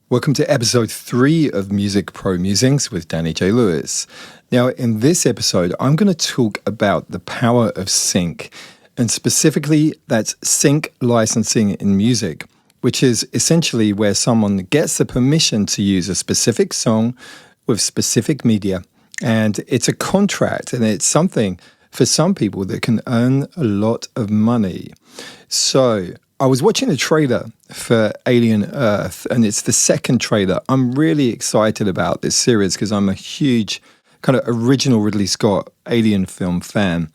Welcome to episode 3 of Music Pro Musings with Danny J. Lewis. Now, in this episode, I'm going to talk about the power of sync, and specifically that's sync licensing in music, which is essentially where someone gets the permission to use a specific song with specific media, and it's a contract, and it's something for some people that can earn a lot of money. So I was watching the trailer for Alien Earth, and it's the second trailer. I'm really excited about this series because I'm a huge kind of original Ridley Scott Alien film fan.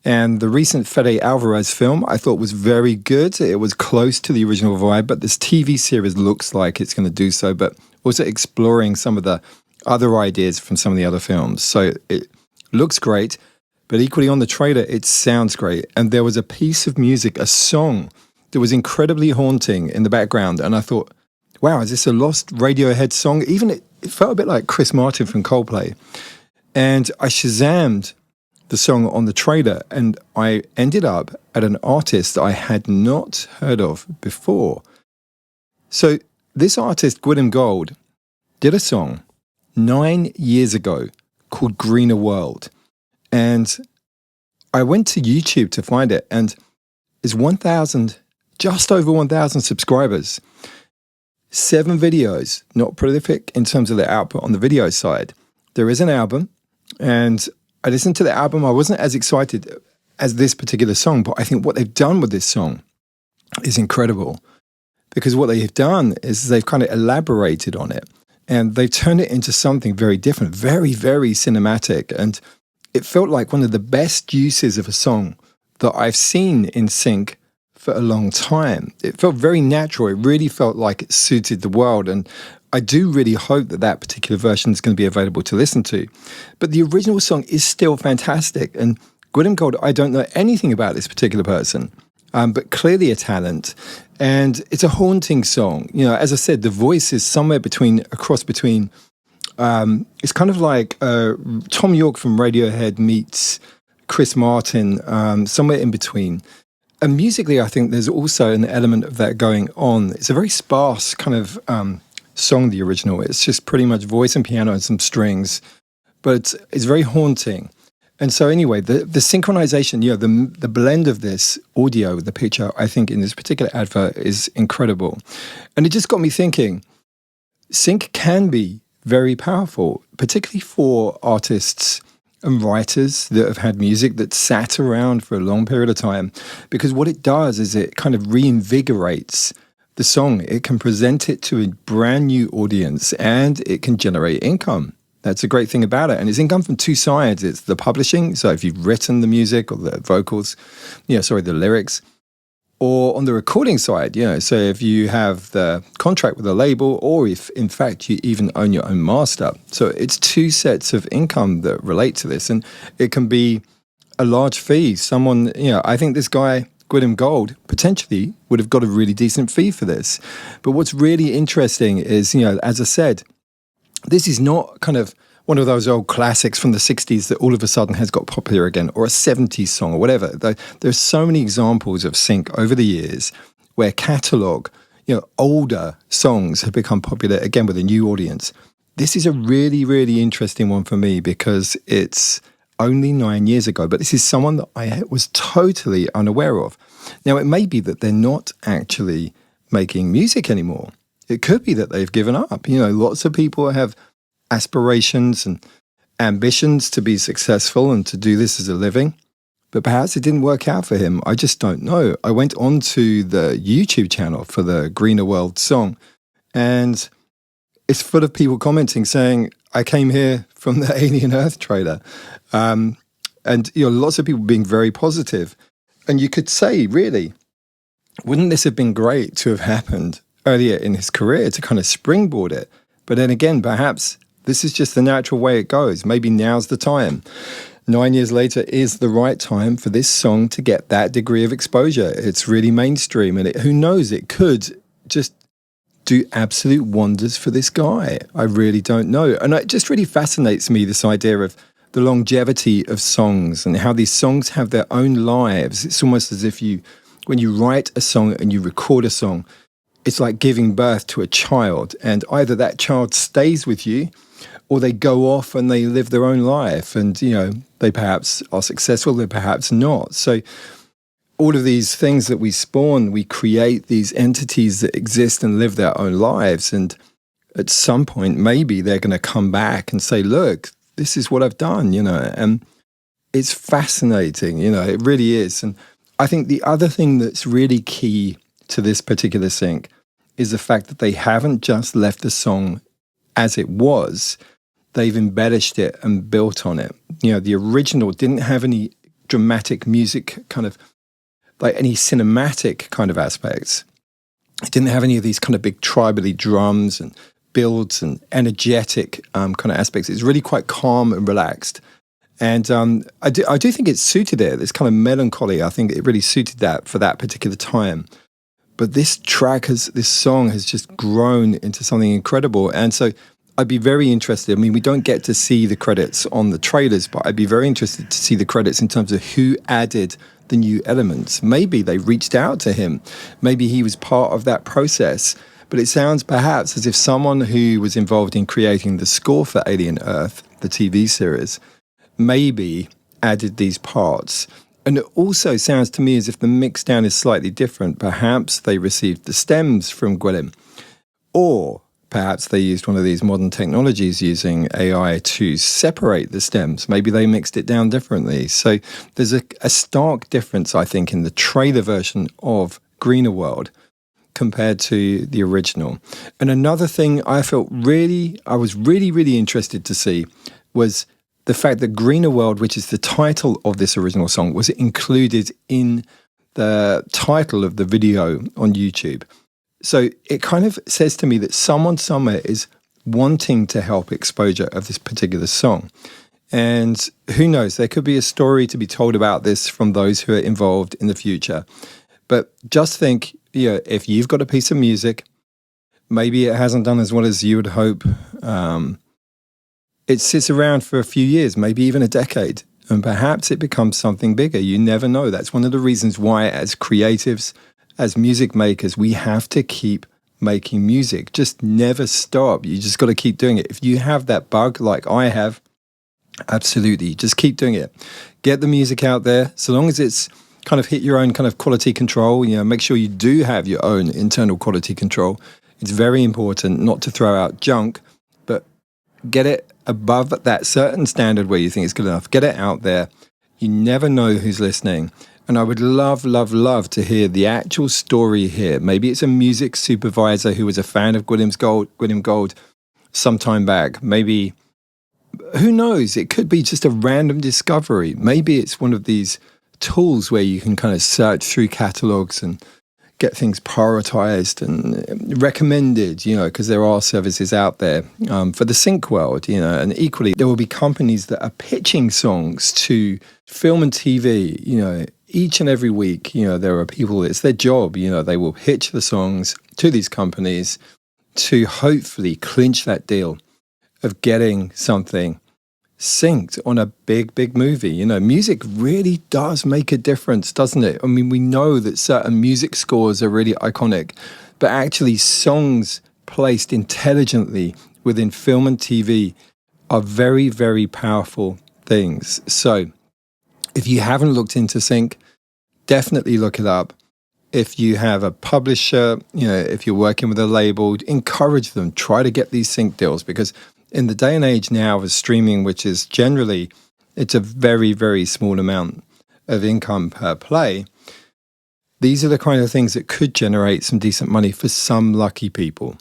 And the recent Fede Alvarez film I thought was very good. It was close to the original vibe, but this TV series looks like it's going to do so, but also exploring some of the other ideas from some of the other films. So it looks great, but equally on the trailer, it sounds great. And there was a piece of music, a song, that was incredibly haunting in the background. And I thought, wow, is this a lost Radiohead song? Even it felt a bit like Chris Martin from Coldplay. And I Shazammed the song on the trailer, and I ended up at an artist I had not heard of before. So this artist, Gwydym Gold, did a song 9 years ago called Greener World. And I went to YouTube to find it, and it's just over 1,000 subscribers, 7 videos, not prolific in terms of the output on the video side. There is an album, and I listened to the album. I wasn't as excited as this particular song, but I think what they've done with this song is incredible, because what they've done is they've kind of elaborated on it, and they've turned it into something very different, very, very cinematic, and it felt like one of the best uses of a song that I've seen in sync for a long time. It felt very natural. It really felt like it suited the world, and I do really hope that that particular version is going to be available to listen to. But the original song is still fantastic, and Gwydym Gold, I don't know anything about this particular person, but clearly a talent, and it's a haunting song. You know, as I said, the voice is somewhere a cross between, it's kind of like Tom York from Radiohead meets Chris Martin, somewhere in between. And musically, I think there's also an element of that going on. It's a very sparse kind of song, the original. It's just pretty much voice and piano and some strings, but it's very haunting. And so anyway, the synchronization, the blend of this audio with the picture, I think in this particular advert is incredible. And it just got me thinking, sync can be very powerful, particularly for artists and writers that have had music that sat around for a long period of time, because what it does is it kind of reinvigorates the song. It can present it to a brand new audience, and it can generate income. That's a great thing about it. And it's income from two sides. It's the publishing, so if you've written the music or the vocals, the lyrics, or on the recording side, so if you have the contract with a label, or if in fact you even own your own master. So it's two sets of income that relate to this, and it can be a large fee. Someone, I think this guy, Gwydym Gold, potentially would have got a really decent fee for this. But what's really interesting is, as I said, this is not kind of one of those old classics from the 60s that all of a sudden has got popular again, or a 70s song or whatever. There's so many examples of sync over the years where catalog, older songs have become popular again with a new audience. This is a really, really interesting one for me because it's only 9 years ago, but this is someone that I was totally unaware of. Now, it may be that they're not actually making music anymore. It could be that they've given up. Lots of people have aspirations and ambitions to be successful and to do this as a living, but perhaps it didn't work out for him. I just don't know. I went onto the YouTube channel for the Greener World song, and it's full of people commenting saying, I came here from the Alien Earth trailer. And lots of people being very positive. And you could say, really, wouldn't this have been great to have happened earlier in his career to kind of springboard it? But then again, perhaps this is just the natural way it goes. Maybe now's the time. 9 years later is the right time for this song to get that degree of exposure. It's really mainstream, and who knows, it could just do absolute wonders for this guy. I really don't know. And it just really fascinates me, this idea of the longevity of songs and how these songs have their own lives. It's almost as if when you write a song and you record a song, it's like giving birth to a child, and either that child stays with you or they go off and they live their own life, and they perhaps are successful, they perhaps not. So all of these things that we spawn, we create these entities that exist and live their own lives, and at some point maybe they're going to come back and say, look, this is what I've done, and it's fascinating, it really is. And I think the other thing that's really key to this particular sync is the fact that they haven't just left the song as it was, they've embellished it and built on it. The original didn't have any dramatic music, kind of like any cinematic kind of aspects. It didn't have any of these kind of big tribally drums and builds and energetic kind of aspects. It's really quite calm and relaxed. And I do think it suited it. This kind of melancholy, I think it really suited that for that particular time. But this song has just grown into something incredible. And so I'd be very interested. I mean, we don't get to see the credits on the trailers, but I'd be very interested to see the credits in terms of who added the new elements. Maybe they reached out to him. Maybe he was part of that process. But it sounds perhaps as if someone who was involved in creating the score for Alien Earth, the TV series, maybe added these parts. And it also sounds to me as if the mixdown is slightly different. Perhaps they received the stems from Gwilym, or perhaps they used one of these modern technologies using AI to separate the stems. Maybe they mixed it down differently. So there's a stark difference, I think, in the trailer version of Greener World compared to the original. And another thing I was really interested to see was the fact that Greener World, which is the title of this original song, was included in the title of the video on YouTube. So it kind of says to me that someone somewhere is wanting to help exposure of this particular song. And who knows, there could be a story to be told about this from those who are involved in the future. But just think, if you've got a piece of music, maybe it hasn't done as well as you would hope. It sits around for a few years, maybe even a decade, and perhaps it becomes something bigger. You never know. That's one of the reasons why, as creatives, as music makers, we have to keep making music. Just never stop. You just got to keep doing it. If you have that bug like I have, absolutely, just keep doing it. Get the music out there. So long as it's kind of hit your own kind of quality control, make sure you do have your own internal quality control. It's very important not to throw out junk, but get it above that certain standard where you think it's good enough. Get it out there. You never know who's listening. And I would love to hear the actual story here. Maybe it's a music supervisor who was a fan of Gwilym Gold some time back. Maybe, who knows? It could be just a random discovery. Maybe it's one of these tools where you can kind of search through catalogs and get things prioritized and recommended, because there are services out there for the sync world, and equally there will be companies that are pitching songs to film and TV, each and every week. There are people, it's their job, they will pitch the songs to these companies to hopefully clinch that deal of getting something synced on a big movie. Music really does make a difference, doesn't it? I mean, we know that certain music scores are really iconic, but actually songs placed intelligently within film and TV are very powerful things. So if you haven't looked into sync, definitely look it up. If you have a publisher, if you're working with a label, encourage them, try to get these sync deals, because in the day and age now of streaming, which is generally, it's a very small amount of income per play, these are the kind of things that could generate some decent money for some lucky people.